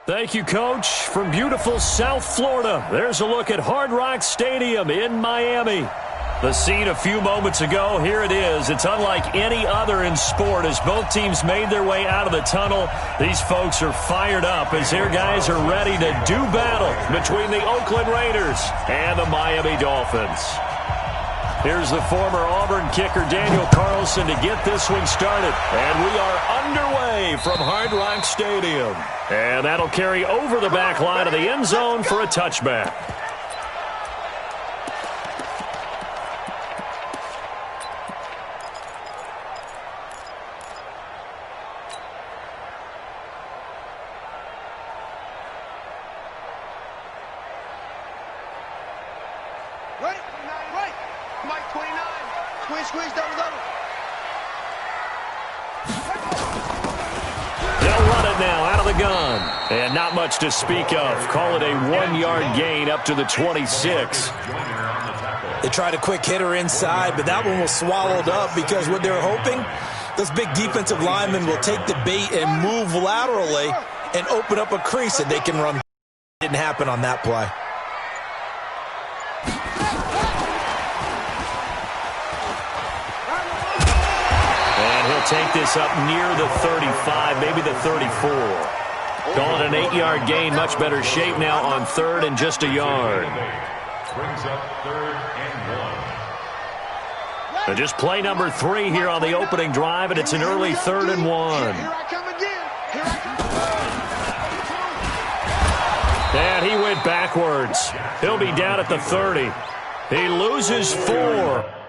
Thank you, Coach. From beautiful South Florida, there's a look at Hard Rock Stadium in Miami. The scene a few moments ago, here it is. It's unlike any other in sport as both teams made their way out of the tunnel. These folks are fired up as their guys are ready to do battle between the Oakland Raiders and the Miami Dolphins. Here's the former Auburn kicker Daniel Carlson to get this one started. And we are underway from Hard Rock Stadium. And that'll carry over the back line of the end zone for a touchback. And not much to speak of. Call it a 1-yard gain up to the 26. They tried a quick hitter inside, but that one was swallowed up because what they were hoping, those big defensive linemen will take the bait and move laterally and open up a crease that they can run. Didn't happen on that play. And he'll take this up near the 35, maybe the 34. Call it an 8-yard gain, much better shape now on third and just a yard. Brings up 3rd and 1. So just play number 3 here on the opening drive, and it's an early 3rd and 1. And he went backwards. He'll be down at the 30. He loses 4.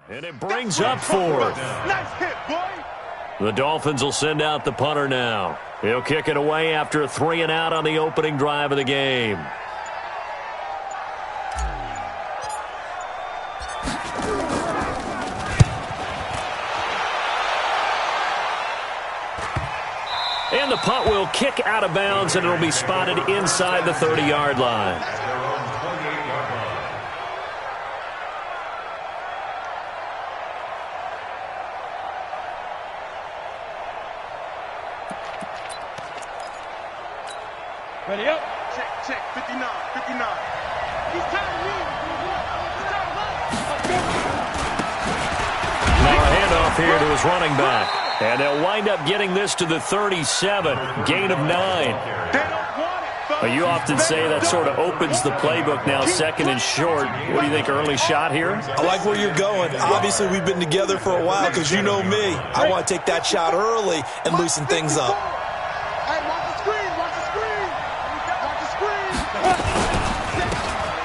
And it brings up 4th. Nice hit, boy. The Dolphins will send out the punter now. He'll kick it away after a 3-and-out on the opening drive of the game. And the punt will kick out of bounds, and it'll be spotted inside the 30-yard line. Ready up. Check, 59. He's tired of me. Now a handoff here to his running back. And they'll wind up getting this to the 37. Gain of 9. You often say that sort of opens the playbook now, 2nd and short. What do you think, early shot here? I like where you're going. Obviously, we've been together for a while because you know me. I want to take that shot early and loosen things up.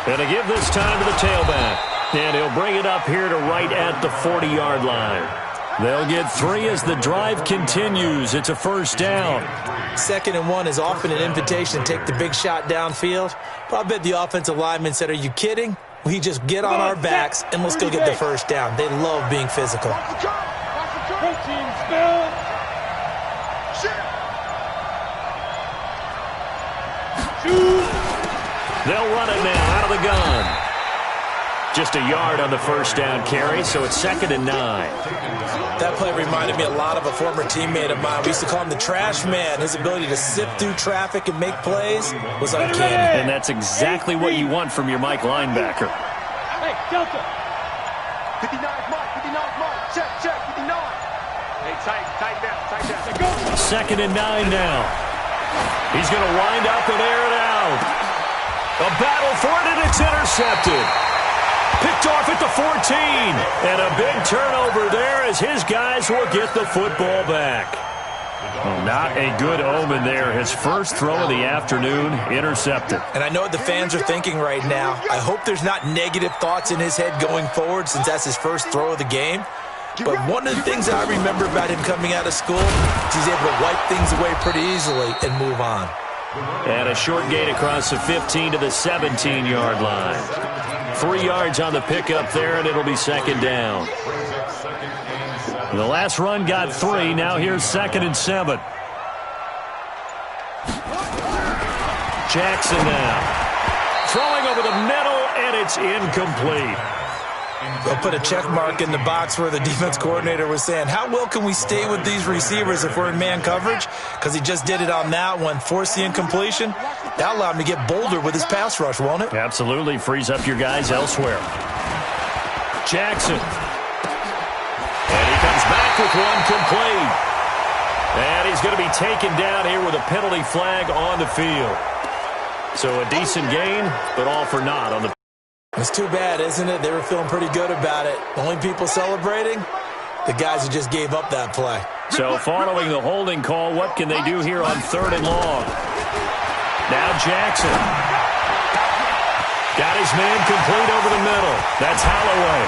And to give this time to the tailback. And he'll bring it up here to right at the 40-yard line. They'll get 3 as the drive continues. It's a 1st down. 2nd and 1 is often an invitation to take the big shot downfield. But I bet the offensive lineman said, are you kidding? We just get on our backs and let's go get the 1st down. They love being physical. They'll run it now out of the gun. Just a yard on the 1st down carry, so it's 2nd and 9. That play reminded me a lot of a former teammate of mine. We used to call him the trash man. His ability to sift through traffic and make plays was uncanny. And that's exactly what you want from your Mike linebacker. Hey, Delta. 59 mark, 59 mark. Check, 59. Hey, tight down. 2nd and 9 now. He's going to wind up and air it out. A battle for it, and it's intercepted. Picked off at the 14. And a big turnover there as his guys will get the football back. Well, not a good omen there. His first throw of the afternoon intercepted. And I know what the fans are thinking right now. I hope there's not negative thoughts in his head going forward since that's his first throw of the game. But one of the things I remember about him coming out of school is he's able to wipe things away pretty easily and move on. And a short gain across the 15 to the 17-yard line. 3 yards on the pickup there, and it'll be second down. The last run got 3. Now here's 2nd and 7. Jackson now. Throwing over the middle, and it's incomplete. They'll put a check mark in the box where the defense coordinator was saying, how well can we stay with these receivers if we're in man coverage? Because he just did it on that one, forced the incompletion. That allowed him to get bolder with his pass rush, won't it? Absolutely. Frees up your guys elsewhere. Jackson. And he comes back with one complete. And he's going to be taken down here with a penalty flag on the field. So a decent gain, but all for naught on the. It's too bad, isn't it? They were feeling pretty good about it. The only people celebrating, the guys who just gave up that play. So following the holding call, what can they do here on 3rd and long? Now Jackson. Got his man complete over the middle. That's Holloway.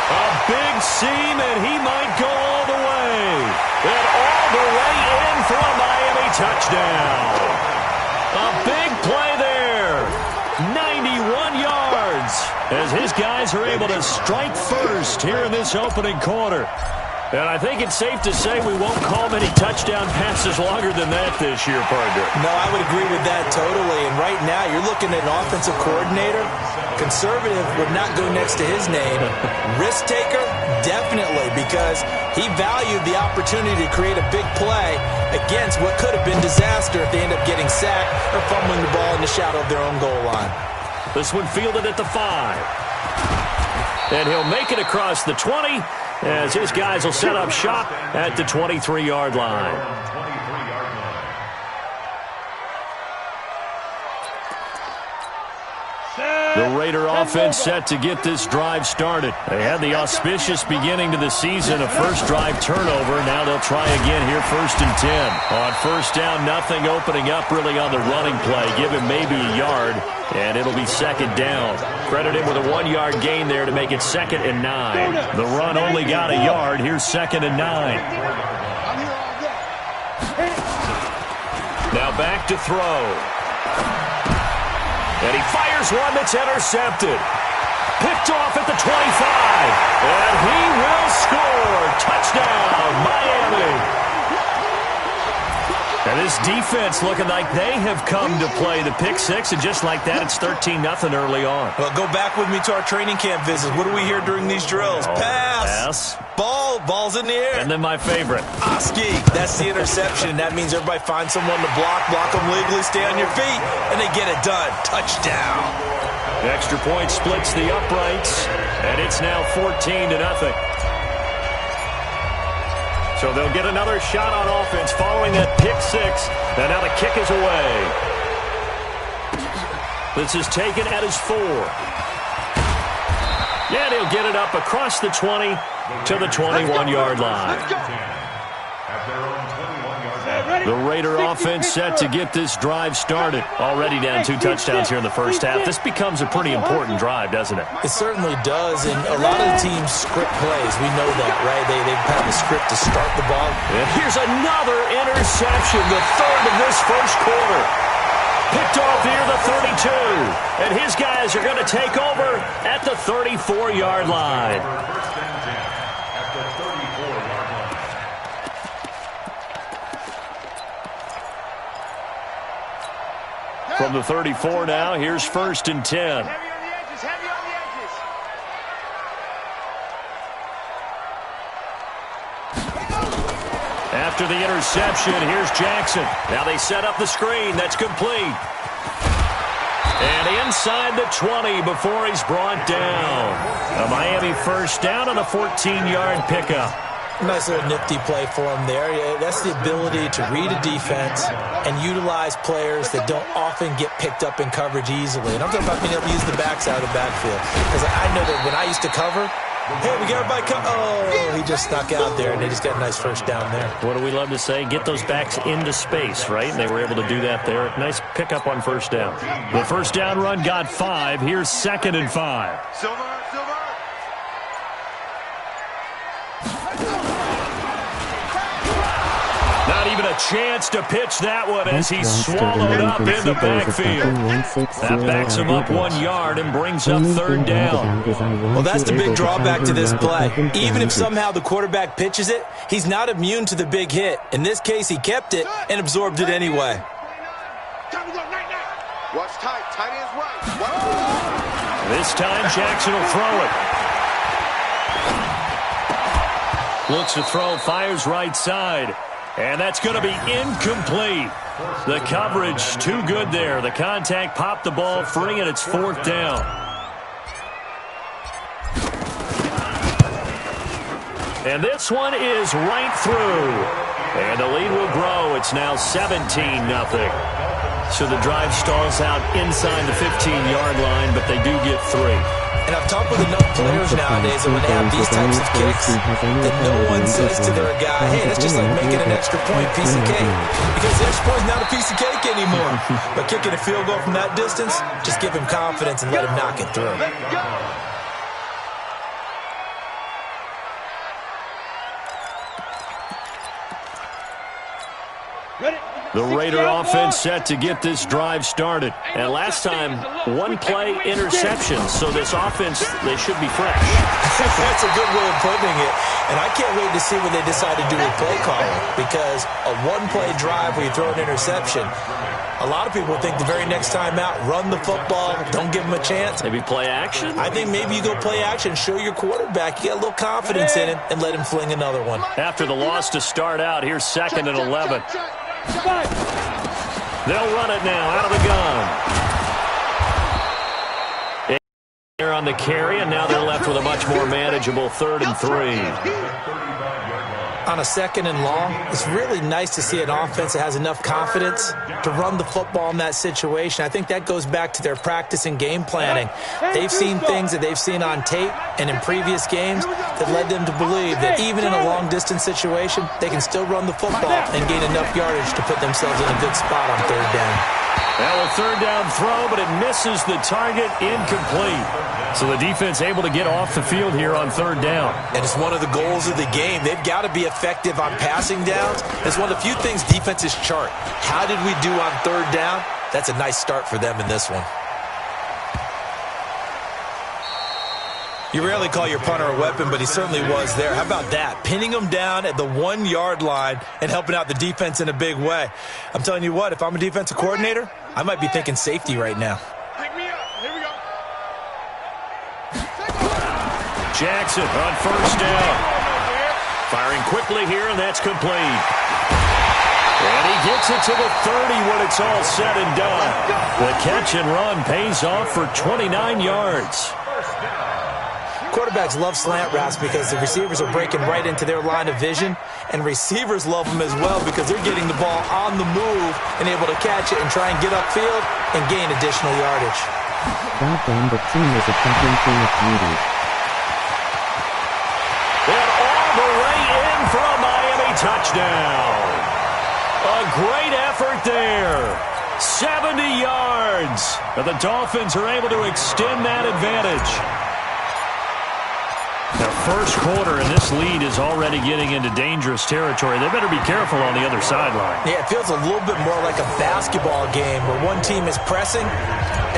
A big seam, and he might go all the way. And all the way in for a Miami touchdown. A big play there. 91 yards as his guys are able to strike first here in this opening quarter. And I think it's safe to say we won't call many touchdown passes longer than that this year, partner. No, I would agree with that totally. And right now, you're looking at an offensive coordinator. Conservative would not go next to his name. Risk taker, definitely, because he valued the opportunity to create a big play against what could have been disaster if they end up getting sacked or fumbling the ball in the shadow of their own goal line. This one fielded at the 5. And he'll make it across the 20 as his guys will set up shop at the 23-yard line. The Raider offense set to get this drive started. They had the auspicious beginning to the season, a first drive turnover. Now they'll try again here, 1st and 10. On first down, nothing opening up really on the running play. Give him maybe a yard, and it'll be 2nd down. Credit him with a 1-yard gain there to make it 2nd and 9. The run only got a yard. Here's 2nd and 9. Now back to throw. And he fires one that's intercepted. Picked off at the 25. And he will score. Touchdown, Miami. And this defense looking like they have come to play the pick 6. And just like that, it's 13-0 early on. Well, go back with me to our training camp visits. What do we hear during these drills? Pass. Ball's in the air. And then my favorite. Oski. That's the interception. That means everybody finds someone to block them legally, stay on your feet, and they get it done. Touchdown. The extra point splits the uprights, and it's now 14-0. So they'll get another shot on offense following that pick 6. And now the kick is away. This is taken at his 4. And he'll get it up across the 20 to the 21-yard line. The Raider offense set to get this drive started. Already down 2 touchdowns here in the first half. This becomes a pretty important drive, doesn't it? It certainly does, and a lot of the teams script plays. We know that, right? They have a script to start the ball. And here's another interception, the 3rd of this first quarter. Picked off near the 32. And his guys are going to take over at the 34-yard line. From the 34 now, here's 1st and 10. Heavy on the edges, heavy on the edges. After the interception, here's Jackson. Now they set up the screen. That's complete. And inside the 20 before he's brought down. A Miami first down on a 14-yard pickup. Nice little nifty play for him there. Yeah, that's the ability to read a defense and utilize players that don't often get picked up in coverage easily. And I'm talking about being able to use the backside of the backfield. Because I know that when I used to cover, hey, we got everybody he just snuck out there, and they just got a nice first down there. What do we love to say? Get those backs into space, right? And they were able to do that there. Nice pickup on first down. The first down run got 5. Here's 2nd and 5. Silver. even a chance to pitch that one as he's swallowed up in the backfield. That backs him up 1 yard and brings up third down. Well, that's the big drawback to this play. Even if somehow the quarterback pitches it, he's not immune to the big hit. In this case, he kept it and absorbed it anyway. Watch tight. Tight ends right. This time, Jackson will throw it. Looks to throw, fires right side. And that's going to be incomplete. The coverage too good there. The contact popped the ball free, and it's fourth down. And this one is right through. And the lead will grow. It's now 17-0. So the drive stalls out inside the 15-yard line, but they do get 3. And I've talked with enough players nowadays that when they have these types of kicks, that no one says to their guy, hey, that's just like making an extra point, piece of cake. Because the extra point is not a piece of cake anymore. But kicking a field goal from that distance, just give him confidence and let him knock it through. The Raider offense set to get this drive started. And last time, one-play interception. So this offense, they should be fresh. That's a good way of putting it. And I can't wait to see what they decide to do with play calling. Because a one-play drive where you throw an interception, a lot of people think the very next time out, run the football, don't give them a chance. Maybe play action? I think maybe you go play action, show your quarterback, you get a little confidence in him, and let him fling another one. After the loss to start out, here's 2nd and 11. They'll run it now out of the gun. They're on the carry, and now they're left with a much more manageable 3rd and 3. On a 2nd and long, it's really nice to see an offense that has enough confidence to run the football in that situation. I think that goes back to their practice and game planning. They've seen things that they've seen on tape and in previous games that led them to believe that even in a long-distance situation, they can still run the football and gain enough yardage to put themselves in a good spot on 3rd down. Now a 3rd down throw, but it misses the target, incomplete. So the defense able to get off the field here on 3rd down. And it's one of the goals of the game. They've got to be effective on passing downs. It's one of the few things defenses chart. How did we do on 3rd down? That's a nice start for them in this one. You rarely call your punter a weapon, but he certainly was there. How about that? Pinning him down at the 1-yard line and helping out the defense in a big way. I'm telling you what, if I'm a defensive coordinator, I might be thinking safety right now. Jackson on 1st down. Firing quickly here, and that's complete. And he gets it to the 30 when it's all said and done. The catch and run pays off for 29 yards. Quarterbacks love slant routes because the receivers are breaking right into their line of vision, and receivers love them as well because they're getting the ball on the move and able to catch it and try and get upfield and gain additional yardage. Well done, the team is attacking King of Beauty. And all the way in for a Miami touchdown. A great effort there. 70 yards. But the Dolphins are able to extend that advantage. The first quarter, and this lead is already getting into dangerous territory. They better be careful on the other sideline. Yeah, it feels a little bit more like a basketball game where one team is pressing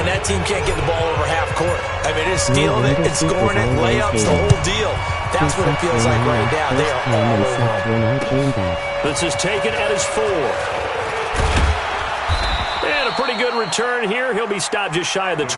and that team can't get the ball over half court. I mean, it's stealing it, it's scoring it, layups, the whole deal. That's what it feels like right now. They are all over. This is taken at his 4. And a pretty good return here. He'll be stopped just shy of the 20.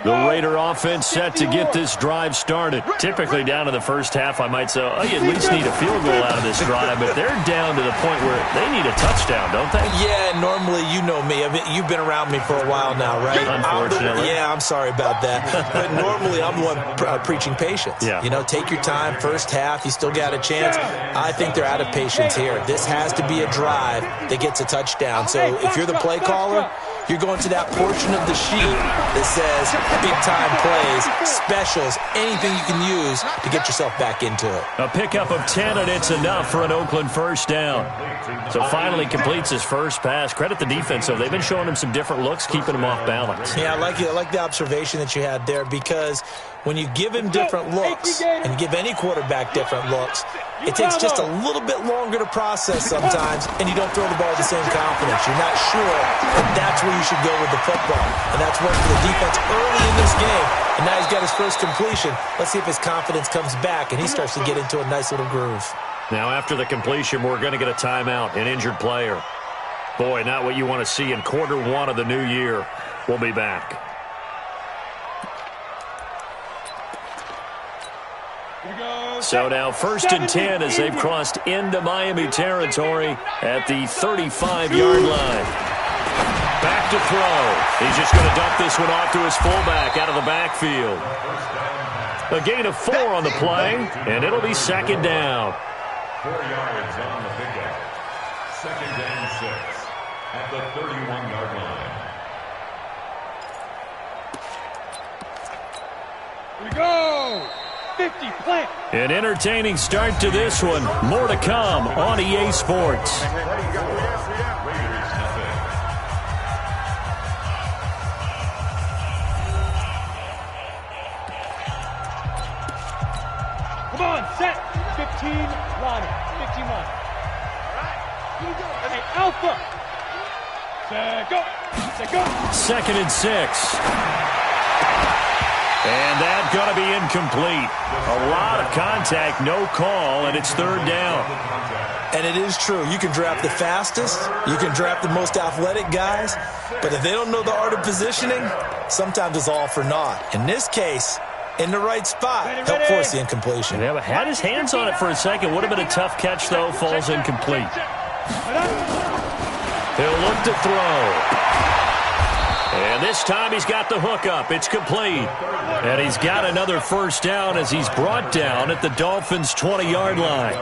The Raider offense set to get this drive started. Typically down to the first half, I might say, oh, you at least need a field goal out of this drive, but they're down to the point where they need a touchdown, don't they? Yeah, normally, you know me. I mean, you've been around me for a while now, right? Unfortunately. I'm sorry about that. But normally, I'm the one preaching patience. Yeah. You know, take your time, first half, you still got a chance. I think they're out of patience here. This has to be a drive that gets a touchdown. So if you're the play caller, you're going to that portion of the sheet that says big-time plays, specials, anything you can use to get yourself back into it. A pickup of 10, and it's enough for an Oakland first down. So finally completes his first pass. Credit the defense, though. They've been showing him some different looks, keeping him off balance. Yeah, I like the observation that you had there, because when you give him different looks and you give any quarterback different looks, it takes just a little bit longer to process sometimes, and you don't throw the ball with the same confidence. You're not sure that that's where you should go with the football. And that's worked for the defense early in this game. And now he's got his first completion. Let's see if his confidence comes back and he starts to get into a nice little groove. Now after the completion, we're going to get a timeout, an injured player. Boy, not what you want to see in quarter one of the new year. We'll be back. So now 1st and 10 as they've crossed into Miami territory at the 35-yard line. Back to throw. He's just going to dump this one off to his fullback out of the backfield. A gain of 4 on the play, and it'll be 2nd down. 4 yards on the pickup. 2nd and 6 at the 31-yard line. Here we go. 50, plant. An entertaining start to this one. More to come on EA Sports. Raiders nothing. Come on, set. 15, line. 15, line. All right. Hey, Alpha. Set, go. Set, go. 2nd and 6. And that's going to be incomplete. A lot of contact, no call, and it's 3rd down. And it is true. You can draft the fastest. You can draft the most athletic guys. But if they don't know the art of positioning, sometimes it's all for naught. In this case, in the right spot, help force the incompletion. Yeah, but had his hands on it for a second. Would have been a tough catch, though. Falls incomplete. He'll look to throw. And this time he's got the hook up. It's complete. And he's got another first down as he's brought down at the Dolphins' 20-yard line.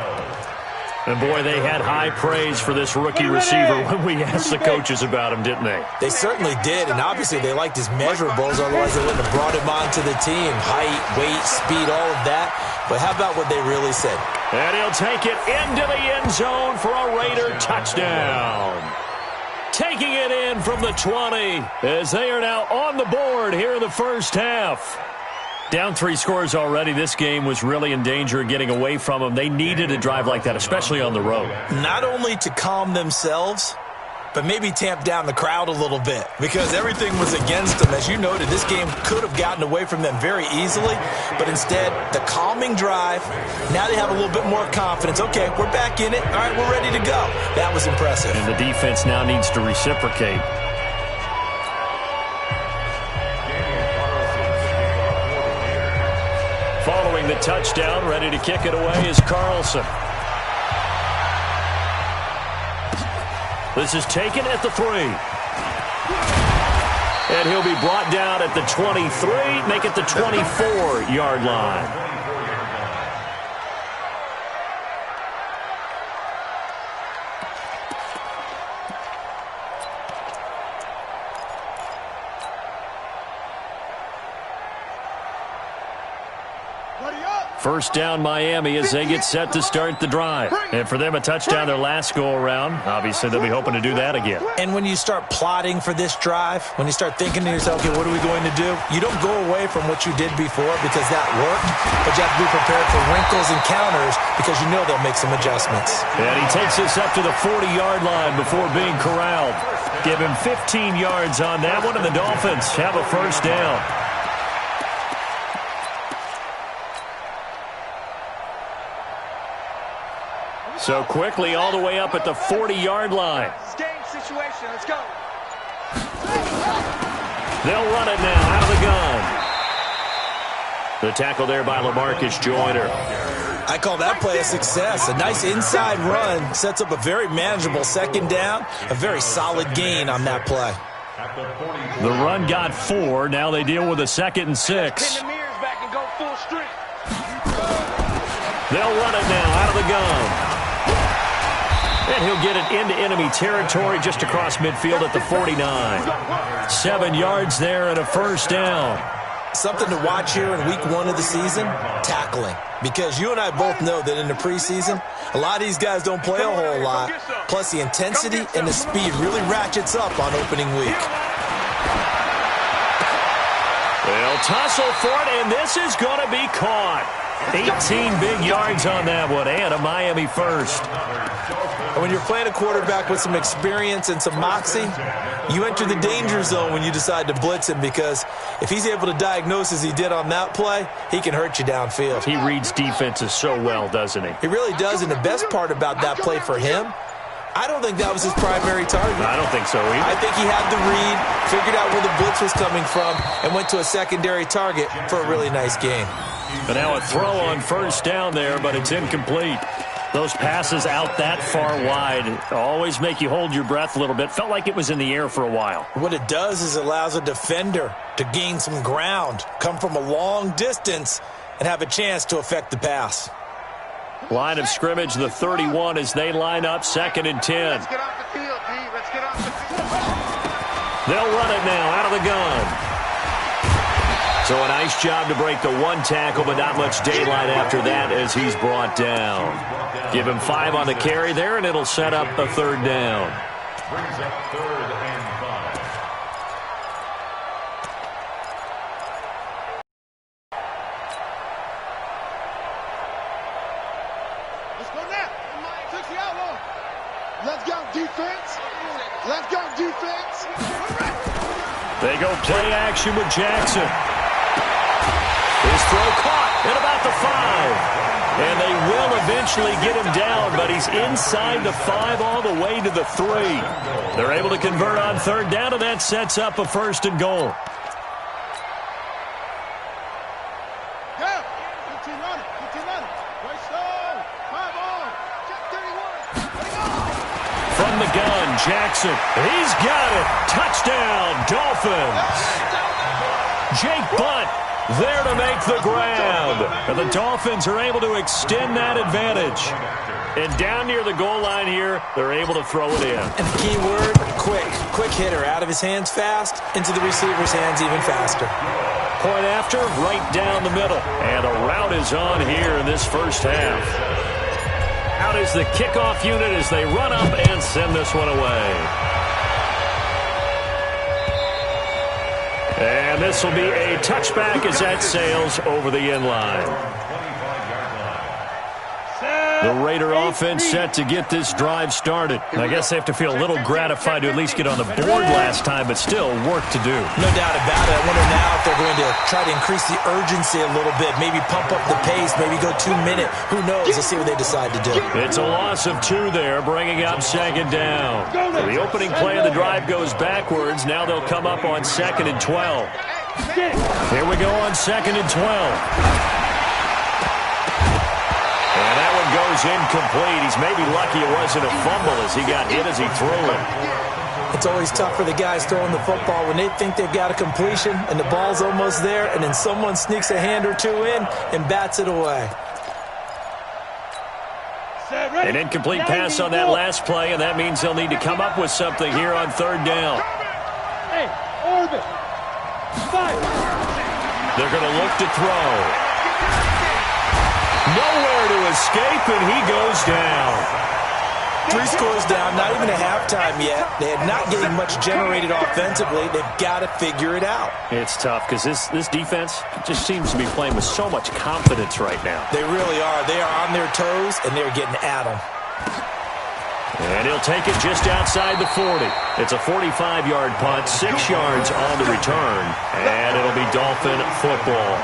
And, boy, they had high praise for this rookie receiver when we asked the coaches about him, didn't they? They certainly did, and obviously they liked his measurables. Otherwise they wouldn't have brought him onto the team. Height, weight, speed, all of that. But how about what they really said? And he'll take it into the end zone for a Raider touchdown. Taking it in from the 20 as they are now on the board here in the first half. Down 3 scores already. This game was really in danger of getting away from them. They needed a drive like that, especially on the road. Not only to calm themselves, but maybe tamp down the crowd a little bit, because everything was against them. As you noted, this game could have gotten away from them very easily, but instead, the calming drive, now they have a little bit more confidence. Okay, we're back in it. All right, we're ready to go. That was impressive. And the defense now needs to reciprocate. Following the touchdown, ready to kick it away is Carlson. This is taken at the 3. And he'll be brought down at the 23, make it the 24-yard line. First down Miami as they get set to start the drive. And for them, a touchdown their last go-around. Obviously, they'll be hoping to do that again. And when you start plotting for this drive, when you start thinking to yourself, okay, what are we going to do? You don't go away from what you did before because that worked, but you have to be prepared for wrinkles and counters because you know they'll make some adjustments. And he takes us up to the 40-yard line before being corralled. Give him 15 yards on that one, and the Dolphins have a first down. So quickly all the way up at the 40-yard line. Game situation. Let's go. They'll run it now out of the gun. The tackle there by LaMarcus Joyner. I call that play a success. A nice inside run sets up a very manageable second down. A very solid gain on that play. The run got 4. Now they deal with a 2nd and 6. Pin the mirrors back and go full street. They'll run it now out of the gun. And he'll get it into enemy territory just across midfield at the 49. 7 yards there and a first down. Something to watch here in week 1 of the season, tackling. Because you and I both know that in the preseason, a lot of these guys don't play a whole lot. Plus the intensity and the speed really ratchets up on opening week. They'll tussle for it, and this is going to be caught. 18 big yards on that one, and a Miami first. And when you're playing a quarterback with some experience and some moxie, you enter the danger zone when you decide to blitz him, because if he's able to diagnose as he did on that play, he can hurt you downfield. He reads defenses so well, doesn't he? He really does, and the best part about that play for him, I don't think that was his primary target. I don't think so either. I think he had the read, figured out where the blitz was coming from, and went to a secondary target for a really nice gain. But now a throw on first down there, but it's incomplete. Those passes out that far wide always make you hold your breath a little bit. Felt like it was in the air for a while. What it does is it allows a defender to gain some ground, come from a long distance, and have a chance to affect the pass. Line of scrimmage, the 31 as they line up, 2nd and 10. Let's get off the field, D. Let's get off the field. They'll run it now out of the gun. So a nice job to break the 1 tackle, but not much daylight after that as he's brought down. Give him 5 on the carry there, and it'll set up a 3rd down. Brings up 3rd and 5. Let's go now. 60 outlaw. Let's go, defense. Let's go, defense. They go play action with Jackson. His throw caught at about the 5. And they will eventually get him down, but he's inside the 5 all the way to the 3. They're able to convert on 3rd down, and that sets up a 1st and goal. From the gun, Jackson. He's got it. Touchdown, Dolphins. Jake Butt there to make the grab. And the Dolphins are able to extend that advantage. And down near the goal line here, they're able to throw it in. And the key word, quick. Quick hitter. Out of his hands fast, into the receiver's hands even faster. Point after, right down the middle. And a route is on here in this first half. Out is the kickoff unit as they run up and send this one away. And this will be a touchback as that sails over the end line. The Raider offense set to get this drive started. I guess they have to feel a little gratified to at least get on the board last time, but still work to do. No doubt about it. I wonder now if they're going to try to increase the urgency a little bit, maybe pump up the pace, maybe go 2 minute. Who knows? Let's see what they decide to do. It's a loss of 2 there, bringing up 2nd down. The opening play of the drive goes backwards. Now they'll come up on 2nd and 12. Here we go on 2nd and 12. And that one goes incomplete. He's maybe lucky it wasn't a fumble as he got hit as he threw it. It's always tough for the guys throwing the football when they think they've got a completion and the ball's almost there, and then someone sneaks a hand or 2 in and bats it away. An incomplete pass on that last play, and that means they'll need to come up with something here on 3rd down. Hey, orbit. Fire. They're going to look to throw. Nowhere to escape, and he goes down. 3 scores down, not even a halftime yet. They're not getting much generated offensively. They've got to figure it out. It's tough because this defense just seems to be playing with so much confidence right now. They really are. They are on their toes, and they're getting at them. And he'll take it just outside the 40. It's a 45-yard punt, 6 yards on the return, and it'll be Dolphin football.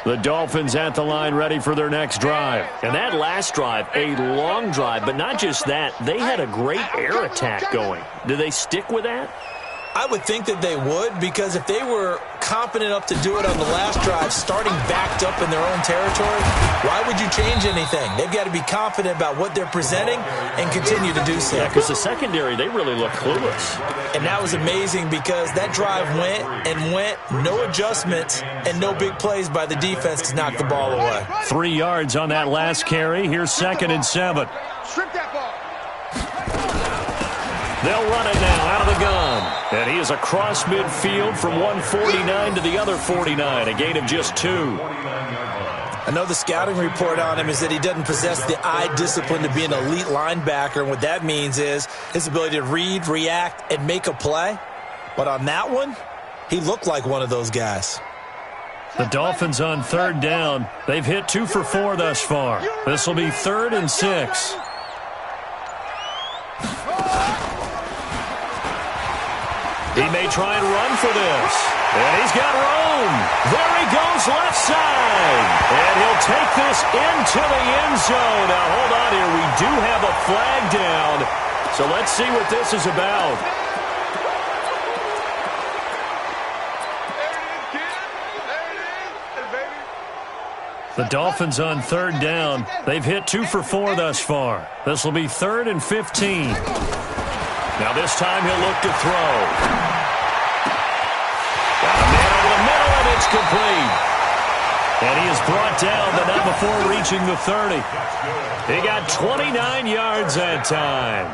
The Dolphins at the line ready for their next drive. And that last drive, a long drive, but not just that. They had a great air attack going. Do they stick with that? I would think that they would, because if they were confident enough to do it on the last drive, starting backed up in their own territory, why would you change anything? They've got to be confident about what they're presenting and continue to do so. Yeah, because the secondary, they really look clueless. And that was amazing because that drive went and went, no adjustments and no big plays by the defense to knock the ball away. 3 yards on that last carry. Here's 2nd and 7. Strip that ball. They'll run it now out of the gun. And he is across midfield from 149 to the other 49, a gain of just 2. I know the scouting report on him is that he doesn't possess the eye discipline to be an elite linebacker. And what that means is his ability to read, react, and make a play. But on that one, he looked like one of those guys. The Dolphins on 3rd down. They've hit 2 for 4 thus far. This will be 3rd and 6. He may try and run for this. And he's got room. There he goes left side. And he'll take this into the end zone. Now, hold on here. We do have a flag down. So let's see what this is about. The Dolphins on 3rd down. They've hit 2 for 4 thus far. This will be 3rd and 15. Now this time he'll look to throw. Got a man over the middle, and it's complete. And he is brought down, but not before reaching the 30. He got 29 yards that time.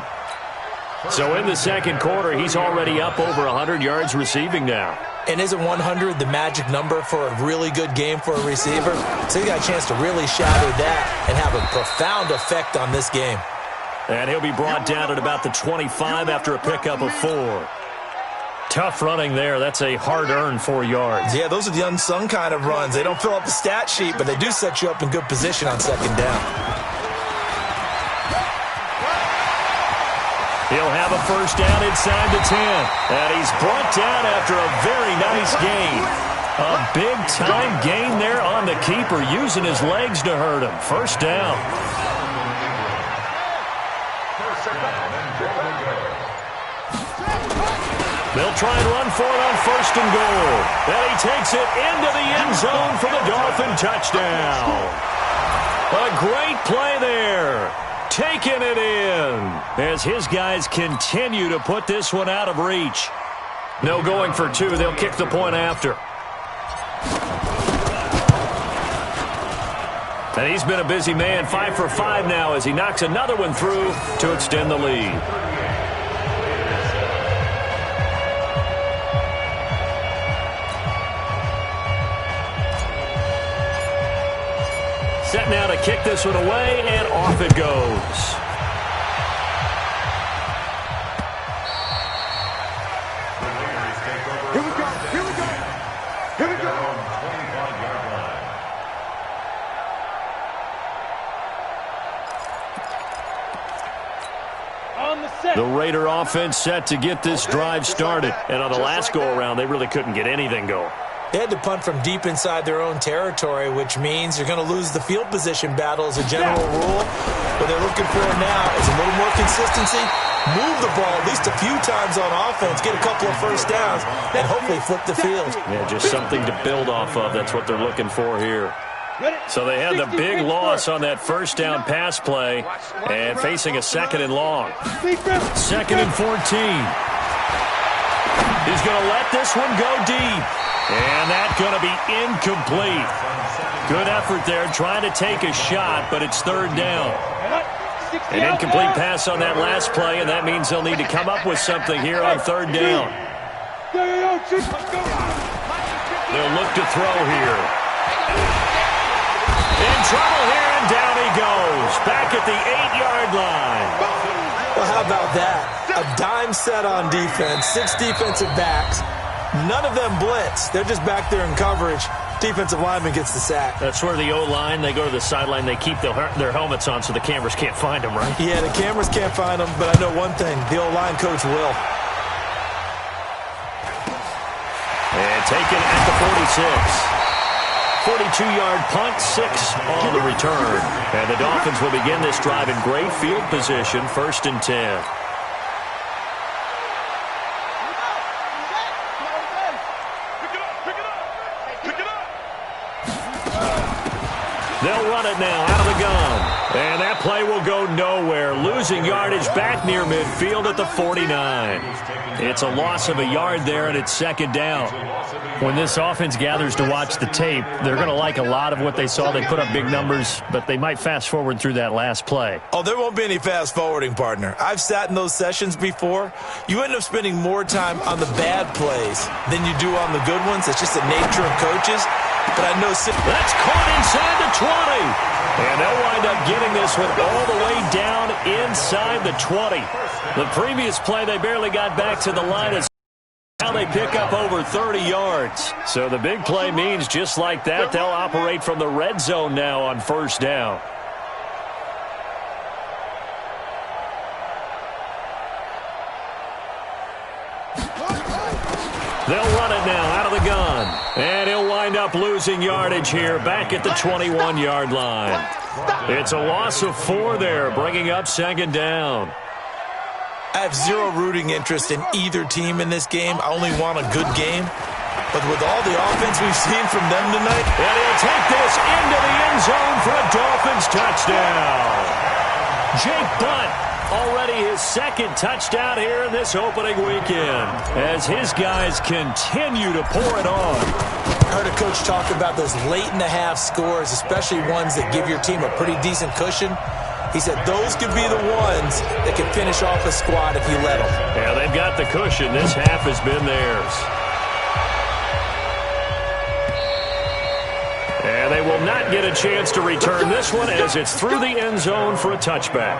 So in the 2nd quarter, he's already up over 100 yards receiving now. And isn't 100 the magic number for a really good game for a receiver? So he got a chance to really shatter that and have a profound effect on this game. And he'll be brought down at about the 25 after a pickup of 4. Tough running there. That's a hard-earned 4 yards. Yeah, those are the unsung kind of runs. They don't fill up the stat sheet, but they do set you up in good position on 2nd down. He'll have a 1st down inside the 10. And he's brought down after a very nice gain. A big-time gain there on the keeper, using his legs to hurt him. 1st down. They'll try and run for it on 1st and goal. And he takes it into the end zone for the Dolphin touchdown. A great play there. Taking it in as his guys continue to put this one out of reach. No going for 2. They'll kick the point after. And he's been a busy man. 5 for 5 now as he knocks another one through to extend the lead. Set now to kick this one away, and off it goes. Here we go. Here we go. Here we go. On the set. The Raider offense set to get this drive started. And on the last go-around, they really couldn't get anything going. They had to punt from deep inside their own territory, which means you're going to lose the field position battle as a general rule. What they're looking for now is a little more consistency, move the ball at least a few times on offense, get a couple of 1st downs, and hopefully flip the field. Yeah, just something to build off of. That's what they're looking for here. So they had the big loss on that 1st down pass play and facing a 2nd and long. 2nd and 14. He's going to let this one go deep. And that's going to be incomplete. Good effort there trying to take a shot, but it's 3rd down. An incomplete pass on that last play, and that means they'll need to come up with something here on 3rd down. They'll look to throw here. In trouble here, and down he goes. Back at the 8-yard line. Well, how about that? A dime set on defense, 6 defensive backs. None of them blitz. They're just back there in coverage. Defensive lineman gets the sack. That's where the O-line, they go to the sideline, they keep their helmets on so the cameras can't find them, right? Yeah, the cameras can't find them, but I know one thing. The O-line coach will. And taken at the 46. 42-yard punt, 6 on the return. And the Dolphins will begin this drive in great field position, 1st and 10. They'll run it now out of the gun. And that play will go nowhere. Losing yardage back near midfield at the 49. It's a loss of a yard there, and it's second down. When this offense gathers to watch the tape, they're going to like a lot of what they saw. They put up big numbers, but they might fast forward through that last play. Oh, there won't be any fast forwarding, partner. I've sat in those sessions before. You end up spending more time on the bad plays than you do on the good ones. It's just the nature of coaches. But I know that's caught inside the 20. And they'll wind up getting this one all the way down inside the 20. The previous play, they barely got back to the line. Now they pick up over 30 yards. So the big play means just like that, they'll operate from the red zone now on first down. They'll run it now out of the gun. And he'll wind up losing yardage here back at the 21-yard line. It's a loss of 4 there, bringing up second down. I have zero rooting interest in either team in this game. I only want a good game. But with all the offense we've seen from them tonight. And he'll take this into the end zone for a Dolphins touchdown. Jake Butt, already his second touchdown here in this opening weekend, as his guys continue to pour it on. I heard a coach talk about those late-in-the-half scores, especially ones that give your team a pretty decent cushion. He said those could be the ones that can finish off a squad if you let them. Yeah, they've got the cushion. This half has been theirs. And they will not get a chance to return this one as it's through the end zone for a touchback.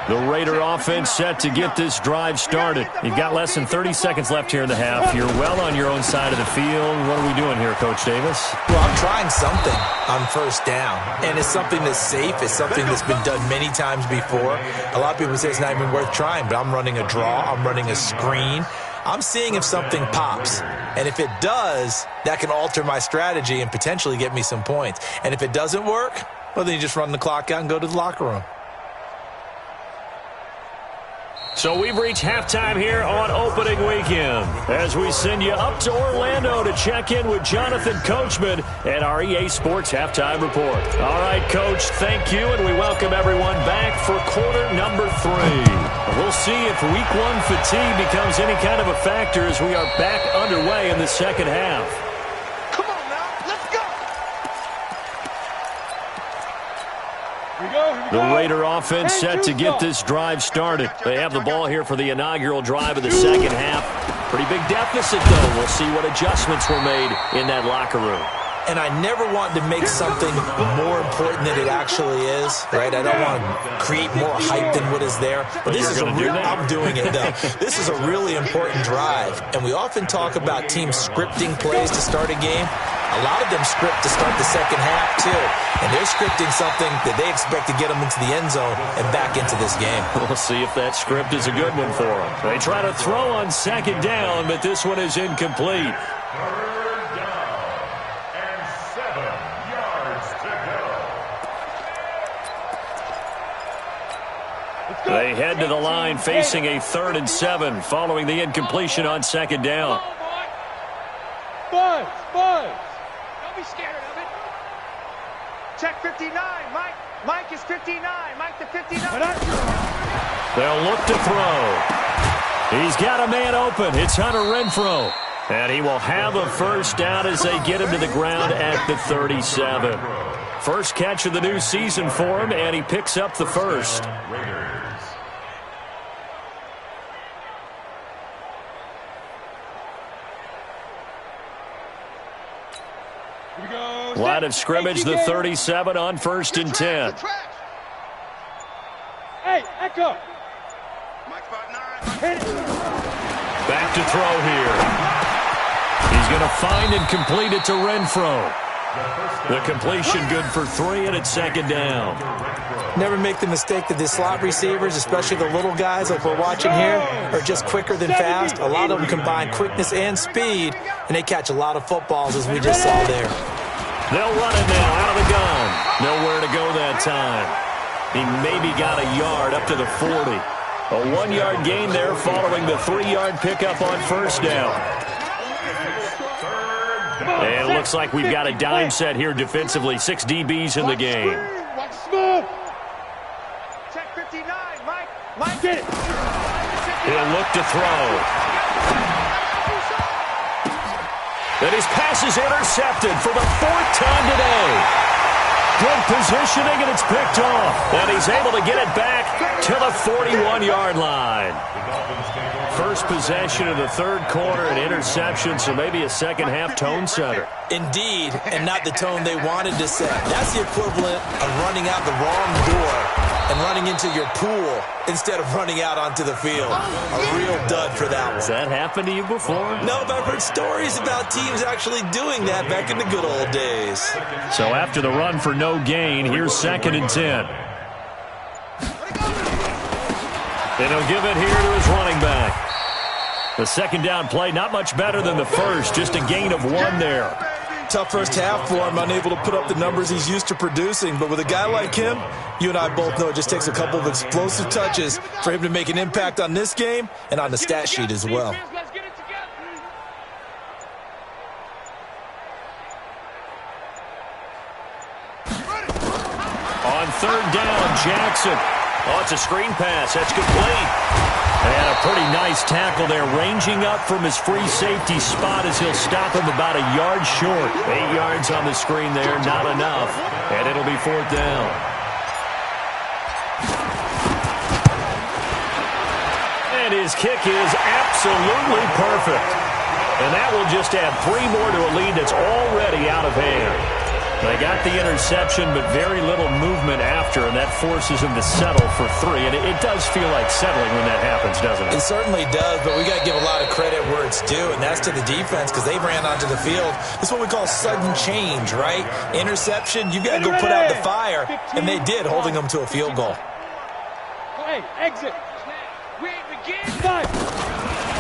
The Raider offense set to get this drive started. You've got less than 30 seconds left here in the half. You're well on your own side of the field. What are we doing here, Coach Davis? Well, I'm trying something on first down. And it's something that's safe. It's something that's been done many times before. A lot of people say it's not even worth trying, but I'm running a draw. I'm running a screen. I'm seeing if something pops. And if it does, that can alter my strategy and potentially get me some points. And if it doesn't work, well, then you just run the clock out and go to the locker room. So we've reached halftime here on opening weekend as we send you up to Orlando to check in with Jonathan Coachman at our EA Sports Halftime Report. All right, Coach, thank you, and we welcome everyone back for quarter number 3. We'll see if week 1 fatigue becomes any kind of a factor as we are back underway in the second half. Come on now, let's go. The Raider offense set to get this drive started. They have the ball here for the inaugural drive of the second half. Pretty big deficit, though. We'll see what adjustments were made in that locker room. And I never want to make something more important than it actually is, right? I don't want to create more hype than what is there. But this is a real, I'm doing it, though. This is a really important drive. And we often talk about teams scripting plays to start a game. A lot of them script to start the second half, too. And they're scripting something that they expect to get them into the end zone and back into this game. We'll see if that script is a good one for them. They try to throw on second down, but this one is incomplete. They head to the line facing a 3rd and 7 following the incompletion on second down. Buzz! Don't be scared of it. Check 59, Mike. Mike is 59. Mike the 59. They'll look to throw. He's got a man open. It's Hunter Renfrow. And he will have a first down as they get him to the ground at the 37. First catch of the new season for him, and he picks up the first. Line of scrimmage, the 37 on 1st and 10. Hey, Echo. Back to throw here. He's going to find and complete it to Renfrow. The completion good for 3, and it's second down. Never make the mistake that the slot receivers, especially the little guys like we're watching here, are just quicker than fast. A lot of them combine quickness and speed, and they catch a lot of footballs, as we just saw there. They'll run it now out of the gun. Nowhere to go that time. He maybe got a yard up to the 40. A 1-yard gain there following the 3-yard pickup on first down. And looks like we've got a dime set here defensively. 6 DBs in the game. Watch smooth. Check 59, Mike. Mike, get it. He'll look to throw. And his pass is intercepted for the 4th time today. Good positioning, and it's picked off. And he's able to get it back to the 41-yard line. First possession of the 3rd quarter, an interception, so maybe a second-half tone setter. Indeed, and not the tone they wanted to set. That's the equivalent of running out the wrong door and running into your pool instead of running out onto the field. A real dud for that one. Has that happened to you before? No, but I've heard stories about teams actually doing that back in the good old days. So after the run for no gain, here's 2nd and 10. And he'll give it here to his running back. The 2nd down play, not much better than the first, just a gain of 1 there. Tough first half for him, unable to put up the numbers he's used to producing. But with a guy like him, you and I both know it just takes a couple of explosive touches for him to make an impact on this game and on the stat sheet as well. On 3rd down, Jackson. Oh, it's a screen pass. That's complete. And a pretty nice tackle there, ranging up from his free safety spot as he'll stop him about a yard short. 8 yards on the screen there, not enough. And it'll be 4th down. And his kick is absolutely perfect. And that will just add 3 more to a lead that's already out of hand. They got the interception, but very little movement after, and that forces them to settle for 3. And it does feel like settling when that happens, doesn't it? It certainly does, but we got to give a lot of credit where it's due, and that's to the defense because they ran onto the field. This is what we call sudden change, right? Interception, you got to go put out the fire, and they did, holding them to a field goal. Hey, exit. We begin.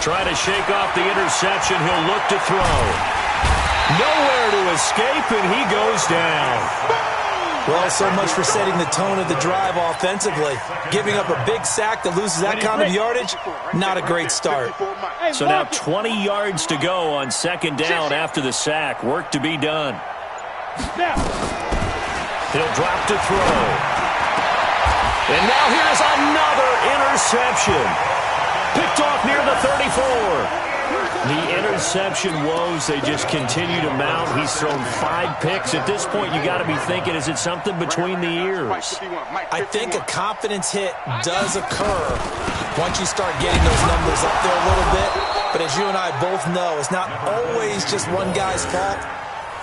Trying to shake off the interception. He'll look to throw. Nowhere to escape, and he goes down. Well, so much for setting the tone of the drive offensively. Giving up a big sack that loses that kind of yardage, not a great start. So now 20 yards to go on 2nd down after the sack. Work to be done. He'll drop to throw. And now here's another interception. Picked off near the 34. The interception woes, they just continue to mount. He's thrown 5 picks. At this point, you got to be thinking, is it something between the ears? I think a confidence hit does occur once you start getting those numbers up there a little bit. But as you and I both know, it's not always just one guy's fault.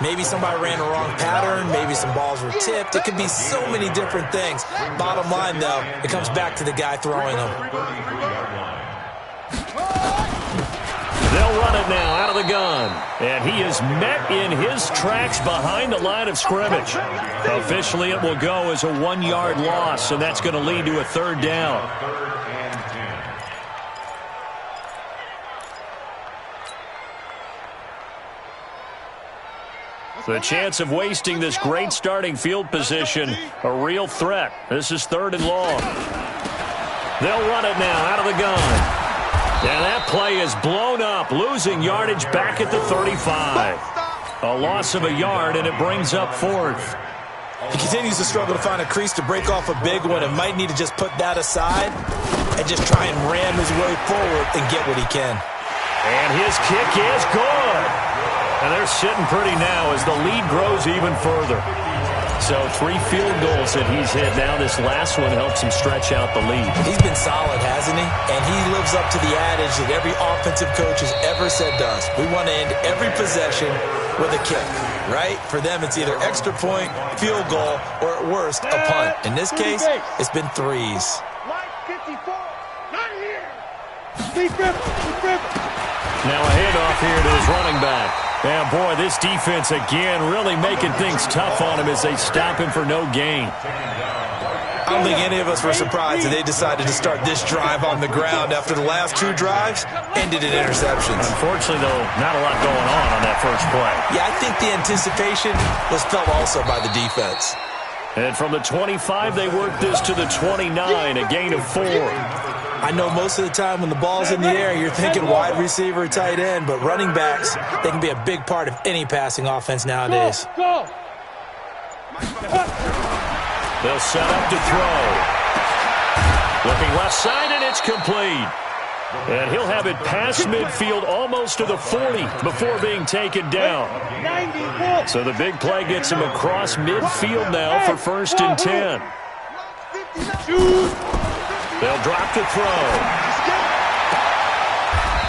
Maybe somebody ran a wrong pattern. Maybe some balls were tipped. It could be so many different things. Bottom line, though, it comes back to the guy throwing them. They'll run it now out of the gun. And he is met in his tracks behind the line of scrimmage. Officially, it will go as a 1-yard loss, and that's going to lead to a 3rd down. The chance of wasting this great starting field position, a real threat. This is 3rd and long. They'll run it now out of the gun. And that play is blown up, losing yardage back at the 35. A loss of a yard, and it brings up 4th. He continues to struggle to find a crease to break off a big one and might need to just put that aside and just try and ram his way forward and get what he can. And his kick is good. And they're sitting pretty now as the lead grows even further. So 3 field goals that he's hit now. This last one helps him stretch out the lead. He's been solid, hasn't he? And he lives up to the adage that every offensive coach has ever said to us. We want to end every possession with a kick, right? For them, it's either extra point, field goal, or at worst, a punt. In this case, it's been 3s. Mike 54, not here. Now a handoff here to his running back. And, boy, this defense, again, really making things tough on him as they stop him for no gain. I don't think any of us were surprised that they decided to start this drive on the ground after the last 2 drives ended in interceptions. Unfortunately, though, not a lot going on that first play. Yeah, I think the anticipation was felt also by the defense. And from the 25, they work this to the 29, a gain of 4. I know most of the time when the ball's in the air, you're thinking wide receiver, tight end, but running backs, they can be a big part of any passing offense nowadays. Go. They'll set up to throw. Looking left side, and it's complete. And he'll have it past midfield almost to the 40 before being taken down. So the big play gets him across midfield now for 1st and 10. They'll drop to throw.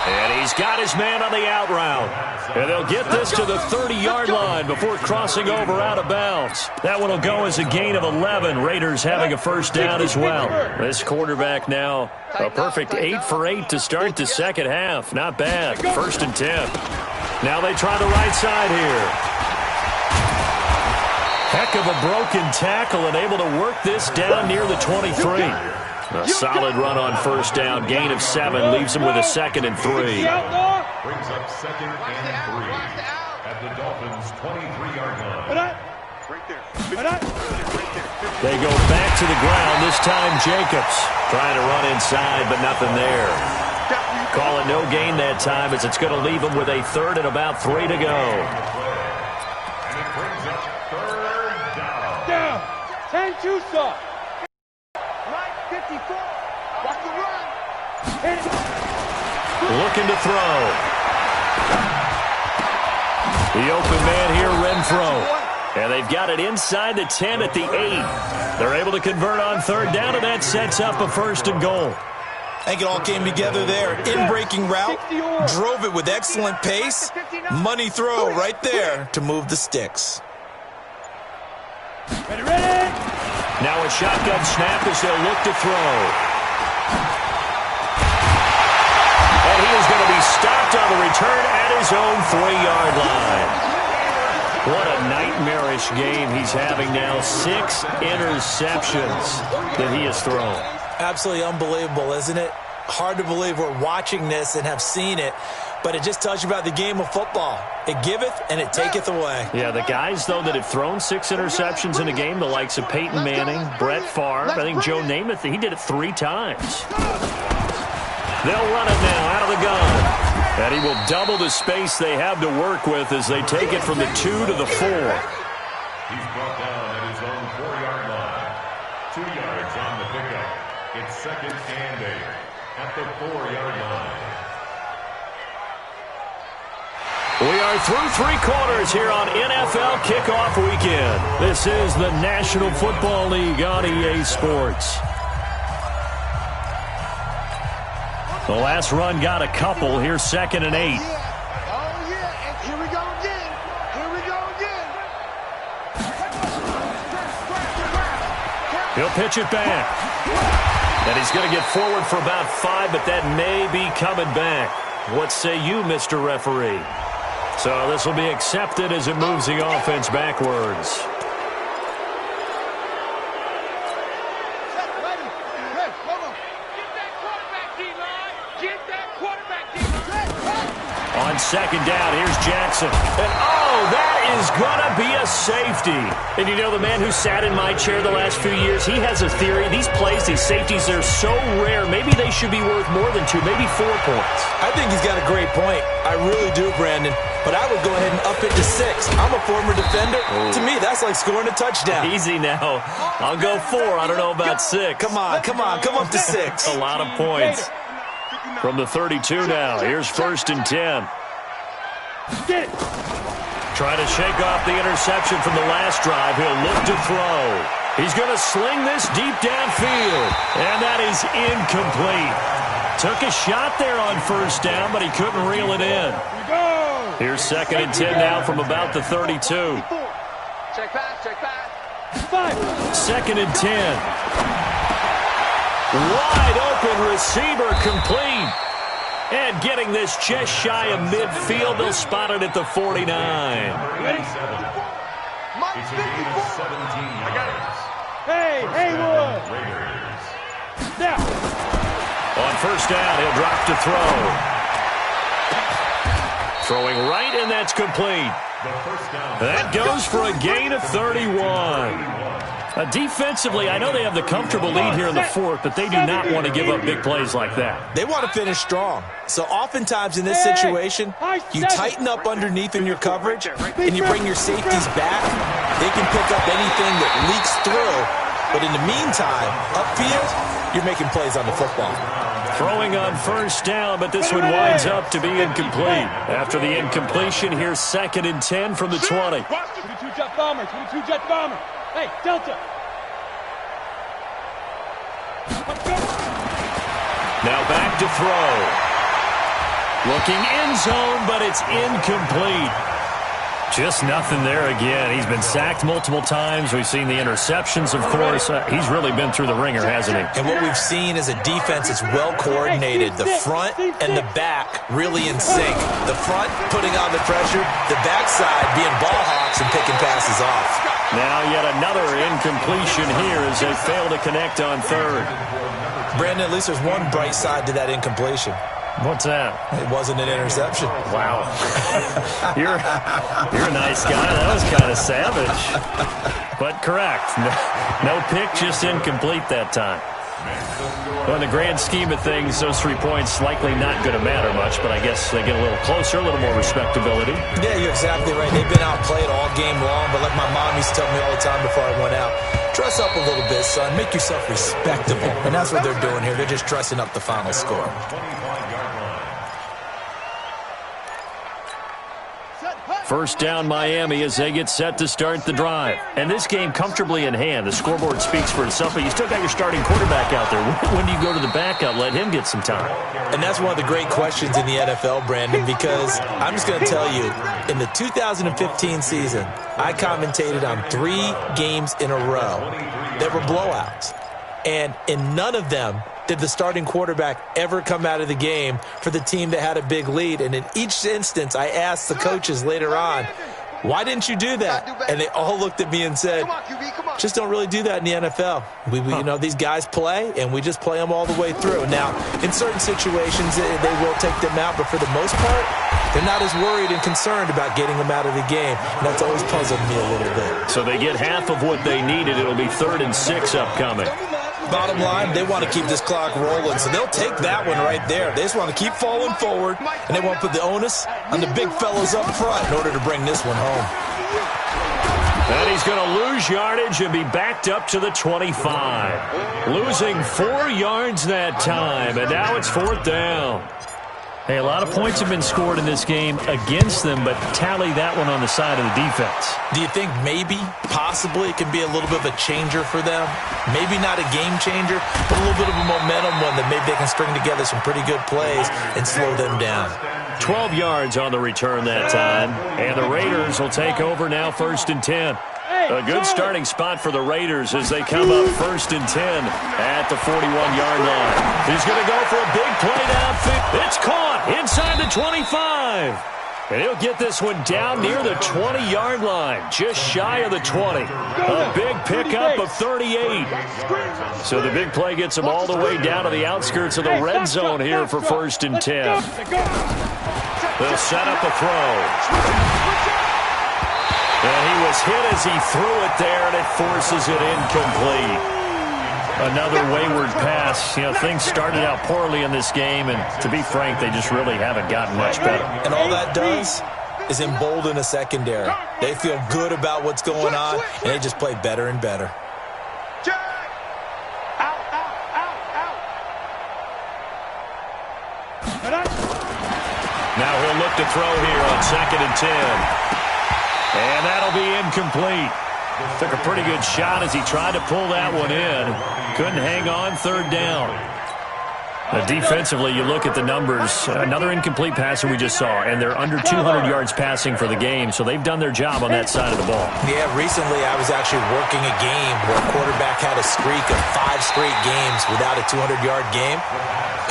And he's got his man on the out route. And they'll get this to the 30-yard line before crossing over out of bounds. That one will go as a gain of 11. Raiders having a 1st down as well. This quarterback now a perfect 8 for 8 to start the second half. Not bad. 1st and 10. Now they try the right side here. Heck of a broken tackle and able to work this down near the 23. A solid run on 1st down. Gain of 7 leaves him with a 2nd and 3. Brings up 2nd and 3 at the Dolphins' 23-yard line. They go back to the ground. This time Jacobs trying to run inside, but nothing there. Call it no gain that time as it's going to leave him with a 3rd and about 3 to go. And it brings up 3rd down. Down. 10-2 soft. Looking to throw. The open man here, Renfro. And they've got it inside the 10 at the 8. They're able to convert on 3rd down, and that sets up a 1st and goal. I think it all came together there. In-breaking route, drove it with excellent pace. Money throw right there to move the sticks. Ready. Now a shotgun snap as they'll look to throw. And he is going to be stopped on the return at his own 3-yard line. What a nightmarish game he's having now. 6 interceptions that he has thrown. Absolutely unbelievable, isn't it? Hard to believe we're watching this and have seen it, but it just tells you about the game of football. It giveth and it taketh away. Yeah, the guys, though, that have thrown 6 interceptions in a game, the likes of Peyton Manning, Brett Favre, I think Joe Namath, he did it 3 times. They'll run it now out of the gun. And he will double the space they have to work with as they take it from the 2 to the 4. He's brought down at his own 4-yard line. 2 yards on the pickup. It's 2nd and 8 at the 4-yard line. We are through 3 quarters here on NFL Kickoff Weekend. This is the National Football League on EA Sports. The last run got a couple. Here's 2nd and 8. Oh, yeah. And here we go again. Here we go again. He'll pitch it back. And he's going to get forward for about 5, but that may be coming back. What say you, Mr. Referee? So this will be accepted as it moves the offense backwards. On 2nd down, here's Jackson. And that is going to be a safety. And you know, the man who sat in my chair the last few years, he has a theory. These plays, these safeties, they're so rare. Maybe they should be worth more than 2, maybe 4 points. I think he's got a great point. I really do, Brandon. But I would go ahead and up it to 6. I'm a former defender. Ooh. To me, that's like scoring a touchdown. Easy now. I'll go 4. I don't know about 6. Come on. Come up to 6. A lot of points. From the 32 now. Here's 1st and 10. Get it. Trying to shake off the interception from the last drive. He'll look to throw. He's going to sling this deep downfield. And that is incomplete. Took a shot there on 1st down, but he couldn't reel it in. Here's 2nd and 10 now from about the 32. Check back. 2nd and 10. Wide open receiver complete. And getting this just shy of midfield, they'll spot it at the 49. It's a gain of 17 yards. Hey, Haywood. Raiders. Now. On 1st down, he'll drop to throw. Throwing right, and that's complete. The 1st down. That goes for a gain of 31. Defensively, I know they have the comfortable lead here in the fourth, but they do not want to give up big plays like that. They want to finish strong. So oftentimes in this situation, you tighten up underneath in your coverage, and you bring your safeties back. They can pick up anything that leaks through. But in the meantime, upfield, you're making plays on the football. Throwing on first down, but this one winds up to be incomplete. After the incompletion, here's 2nd and 10 from the 20. 22 jet bomber, 22 jet bomber. Hey, Delta. Now back to throw. Looking end zone, but it's incomplete. Just nothing there again. He's been sacked multiple times. We've seen the interceptions, of course. He's really been through the ringer, hasn't he? And what we've seen is a defense that's well coordinated. The front and the back really in sync. The front putting on the pressure, the backside being ball hawks and picking passes off. Now yet another incompletion here as they fail to connect on third. Brandon, at least there's one bright side to that incompletion. What's that? It wasn't an interception. Wow. You're a nice guy. That was kind of savage. But correct. No pick, just incomplete that time. Well, in the grand scheme of things, those 3 points likely not going to matter much, but I guess they get a little closer, a little more respectability. Yeah, you're exactly right. They've been outplayed all game long, but like my mom used to tell me all the time before I went out, dress up a little bit, son. Make yourself respectable. And that's what they're doing here. They're just dressing up the final score. First down Miami as they get set to start the drive. And this game comfortably in hand. The scoreboard speaks for itself, but you still got your starting quarterback out there. When do you go to the backup? Let him get some time. And that's one of the great questions in the NFL, Brandon, because I'm just going to tell you, in the 2015 season, I commentated on 3 games in a row that were blowouts. And in none of them did the starting quarterback ever come out of the game for the team that had a big lead. And in each instance, I asked the coaches later on, why didn't you do that? And they all looked at me and said, just don't really do that in the NFL. You know, these guys play, and we just play them all the way through. Now, in certain situations, they will take them out, but for the most part, they're not as worried and concerned about getting them out of the game. And that's always puzzled me a little bit. So they get half of what they needed. It'll be 3rd and 6 upcoming. Bottom line, they want to keep this clock rolling, so they'll take that one right there. They just want to keep falling forward, and they want to put the onus on the big fellows up front in order to bring this one home. And he's going to lose yardage and be backed up to the 25. Losing 4 yards that time, and now it's 4th down. Hey, a lot of points have been scored in this game against them, but tally that one on the side of the defense. Do you think maybe, possibly, it can be a little bit of a changer for them? Maybe not a game changer, but a little bit of a momentum one that maybe they can string together some pretty good plays and slow them down. 12 yards on the return that time, and the Raiders will take over now 1st and 10. A good starting spot for the Raiders as they come up 1st and 10 at the 41-yard line. He's going to go for a big play downfield. It's caught inside the 25. And he'll get this one down near the 20-yard line, just shy of the 20. A big pickup of 38. So the big play gets him all the way down to the outskirts of the red zone here for 1st and 10. They'll set up a throw. And he was hit as he threw it there, and it forces it incomplete. Another wayward pass. You know, things started out poorly in this game, and to be frank, they just really haven't gotten much better. And all that does is embolden a secondary. They feel good about what's going on, and they just play better and better. Now he'll look to throw here on 2nd and 10. And that'll be incomplete. Took a pretty good shot as he tried to pull that one in. Couldn't hang on 3rd down. Defensively, you look at the numbers. Another incomplete passer we just saw, and they're under 200 yards passing for the game, so they've done their job on that side of the ball. Yeah, recently I was actually working a game where a quarterback had a streak of 5 straight games without a 200-yard game.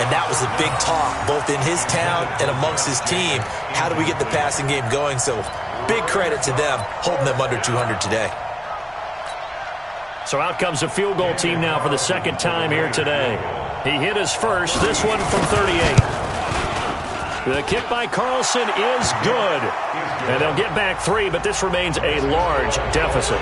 And that was a big talk, both in his town and amongst his team. How do we get the passing game going? So big credit to them, holding them under 200 today. So out comes a field goal team now for the 2nd time here today. He hit his first, this one from 38. The kick by Carlson is good. And they'll get back 3, but this remains a large deficit.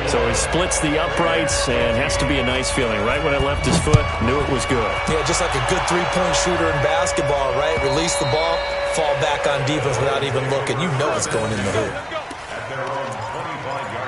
So he splits the uprights and has to be a nice feeling. Right when it left his foot, knew it was good. Yeah, just like a good three-point shooter in basketball, right? Release the ball, fall back on defense without even looking. You know it's going in the hoop. At their own 25-yard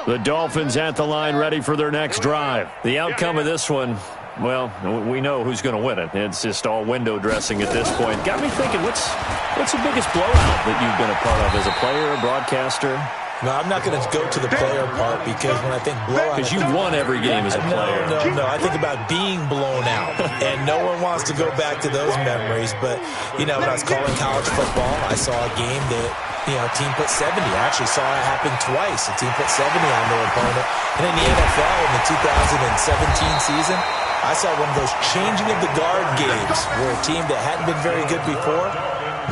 line. The Dolphins at the line ready for their next drive. The outcome of this one, well, we know who's going to win it. It's just all window dressing at this point. Got me thinking, what's the biggest blowout that you've been a part of as a player, a broadcaster? No, I'm not going to go to the player part because when I think blowout... Because you won every game as a player. No. I think about being blown out. And no one wants to go back to those memories. But, you know, when I was calling college football, I saw a game that, you know, a team put 70. I actually saw it happen twice. A team put 70 on their opponent. And in the NFL in the 2017 season, I saw one of those changing of the guard games where a team that hadn't been very good before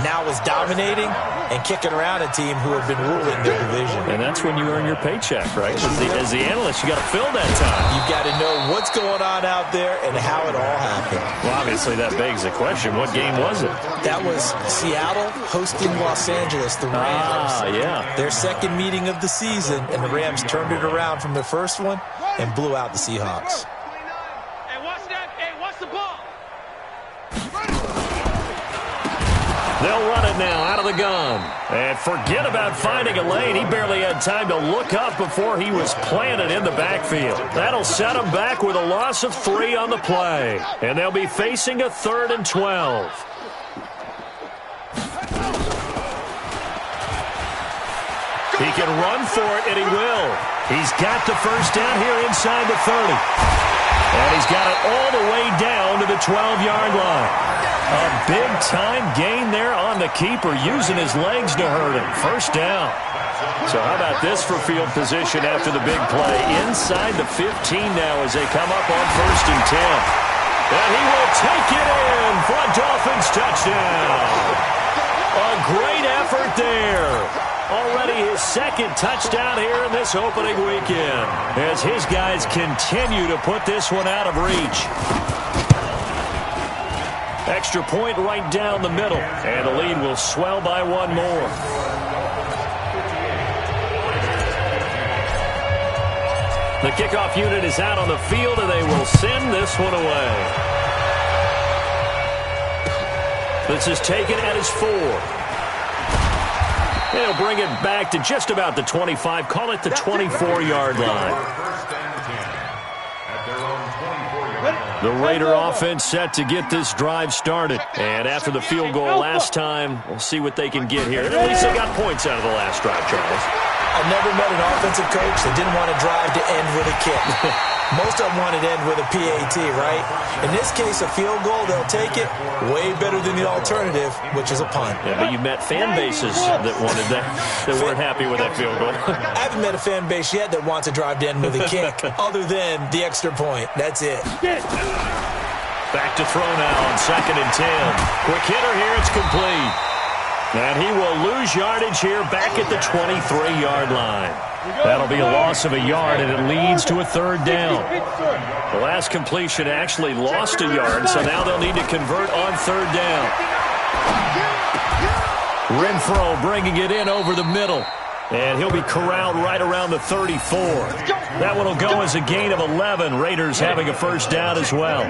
now was dominating and kicking around a team who had been ruling their division. And that's when you earn your paycheck, right? As the analyst, you got to fill that time. You've got to know what's going on out there and how it all happened. Well, obviously that begs the question, what game was it? That was Seattle hosting Los Angeles, the Rams. Yeah. Their second meeting of the season, and the Rams turned it around from their first one and blew out the Seahawks. Hey, watch that. Hey, watch the ball. They'll run it now out of the gun. And forget about finding a lane. He barely had time to look up before he was planted in the backfield. That'll set him back with a loss of 3 on the play. And they'll be facing a 3rd and 12. He can run for it, and he will. He's got the first down here inside the 30. And he's got it all the way down to the 12-yard line. A big-time gain there on the keeper, using his legs to hurt him. First down. So how about this for field position after the big play? Inside the 15 now as they come up on 1st and 10. And he will take it in for a Dolphins touchdown. A great effort there. Already his 2nd touchdown here in this opening weekend as his guys continue to put this one out of reach. Extra point right down the middle, and the lead will swell by 1 more. The kickoff unit is out on the field, and they will send this one away. This is taken at his 4. They'll bring it back to just about the 25. Call it the 24-yard line. The Raider offense set to get this drive started. And after the field goal last time, we'll see what they can get here. And at least they got points out of the last drive, Charles. I've never met an offensive coach that didn't want to drive to end with a kick. Most of them want it to end with a PAT, right? In this case, a field goal, they'll take it. Way better than the alternative, which is a punt. Yeah, but you met fan bases that wanted that weren't happy with that field goal. I haven't met a fan base yet that wants to drive to end with a kick, other than the extra point. That's it. Back to throw now on 2nd and 10. Quick hitter here, it's complete. And he will lose yardage here back at the 23-yard line. That'll be a loss of a yard, and it leads to a 3rd down. The last completion actually lost a yard, so now they'll need to convert on 3rd down. Renfro bringing it in over the middle. And he'll be corralled right around the 34. That one will go as a gain of 11. Raiders having a first down as well.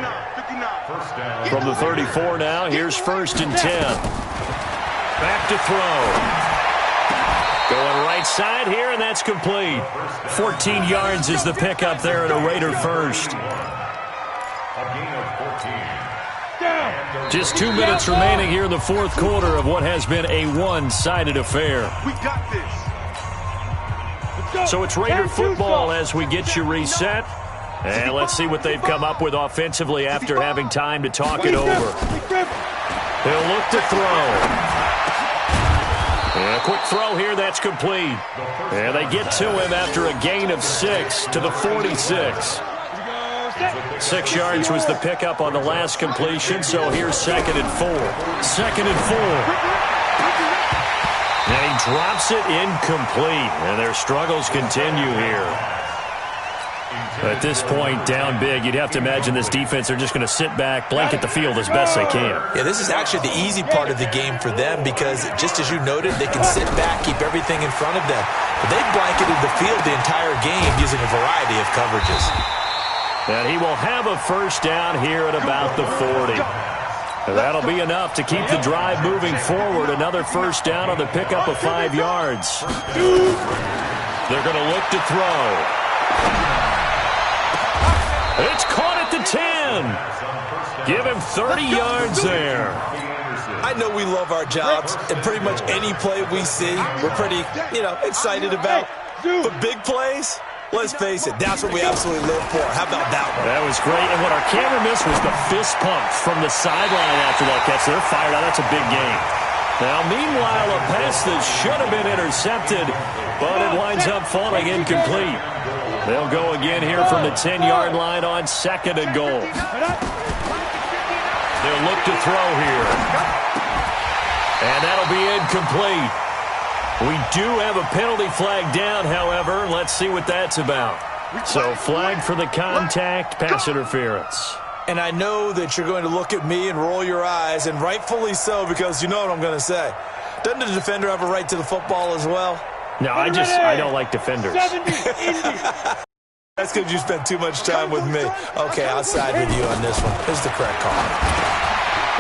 From the 34 now, here's 1st and 10. Back to throw. Going right side here, and that's complete. 14 yards is the pickup there at a Raider first. Just 2 minutes remaining here in the 4th quarter of what has been a one-sided affair. We got this. So it's Raider football as we get you reset. And let's see what they've come up with offensively after having time to talk it over. He'll look to throw. And a quick throw here, that's complete. And they get to him after a gain of 6 to the 46. 6 yards was the pickup on the last completion, so here's 2nd and 4. 2nd and 4. And he drops it incomplete, and their struggles continue here. At this point, down big, you'd have to imagine this defense are just going to sit back, blanket the field as best they can. Yeah, this is actually the easy part of the game for them because, just as you noted, they can sit back, keep everything in front of them. But they've blanketed the field the entire game using a variety of coverages. And he will have a first down here at about the 40. That'll be enough to keep the drive moving forward. Another first down on the pickup of 5 yards. They're going to look to throw. It's caught at the 10. Give him 30 yards there. I know we love our jobs, and pretty much any play we see, we're pretty, excited about. But big plays, let's face it, that's what we absolutely live for. How about that one? That was great, and what our camera missed was the fist pump from the sideline after that catch. They're fired out. That's a big game. Now, meanwhile, a pass that should have been intercepted, but it winds up falling incomplete. They'll go again here from the 10-yard line on 2nd and goal. They'll look to throw here. And that'll be incomplete. We do have a penalty flag down, however. Let's see what that's about. So, flag for the contact, pass interference. And I know that you're going to look at me and roll your eyes, and rightfully so, because you know what I'm going to say. Doesn't the defender have a right to the football as well? No, I don't like defenders. That's because you spent too much time with me. Okay, I'll side with you on this one. Here's the correct call.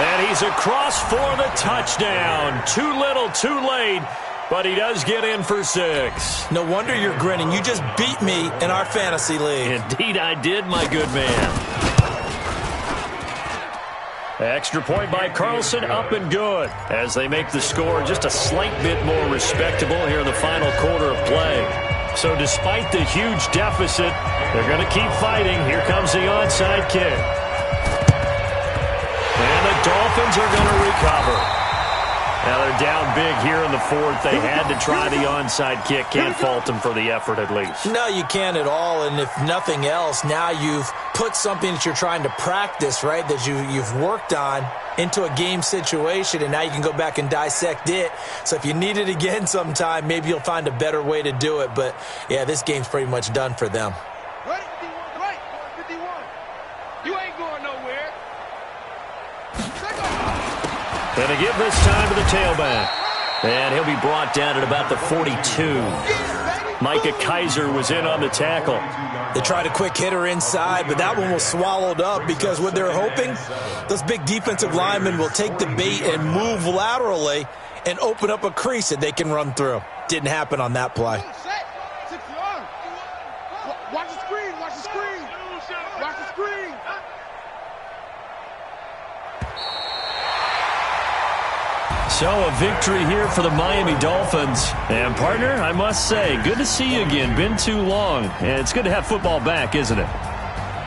And he's across for the touchdown. Too little, too late, but he does get in for 6. No wonder you're grinning. You just beat me in our fantasy league. Indeed I did, my good man. Extra point by Carlson, up and good, as they make the score just a slight bit more respectable here in the final quarter of play. So despite the huge deficit, they're going to keep fighting. Here comes the onside kick. And the Dolphins are going to recover. Now they're down big here in the 4th. They had to try the onside kick. Can't fault them for the effort at least. No, you can't at all. And if nothing else, now you've put something that you're trying to practice, right, that you've worked on into a game situation, and now you can go back and dissect it. So if you need it again sometime, maybe you'll find a better way to do it. But, yeah, this game's pretty much done for them. Right, 51. You ain't going nowhere. And they give this time to the tailback. And he'll be brought down at about the 42. Micah Kaiser was in on the tackle. They tried a quick hitter inside, but that one was swallowed up because what they're hoping, those big defensive linemen will take the bait and move laterally and open up a crease that they can run through. Didn't happen on that play. Watch the screen. So a victory here for the Miami Dolphins. And partner, I must say, good to see you again. Been too long. And it's good to have football back, isn't it?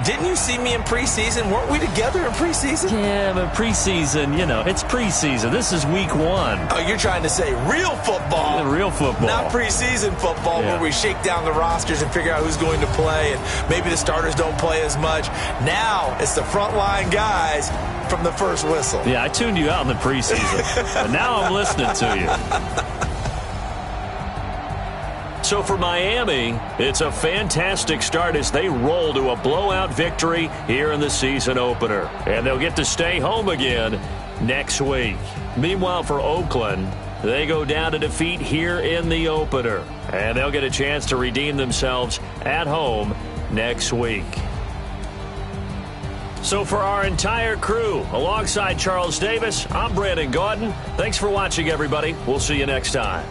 Didn't you see me in preseason? Weren't we together in preseason? Yeah, but preseason, it's preseason. This is week 1. Oh, you're trying to say real football. Real football. Not preseason football where we shake down the rosters and figure out who's going to play, and maybe the starters don't play as much. Now it's the frontline guys from the first whistle. Yeah, I tuned you out in the preseason. And now I'm listening to you. So for Miami, it's a fantastic start as they roll to a blowout victory here in the season opener. And they'll get to stay home again next week. Meanwhile, for Oakland, they go down to defeat here in the opener. And they'll get a chance to redeem themselves at home next week. So for our entire crew, alongside Charles Davis, I'm Brandon Gaudin. Thanks for watching, everybody. We'll see you next time.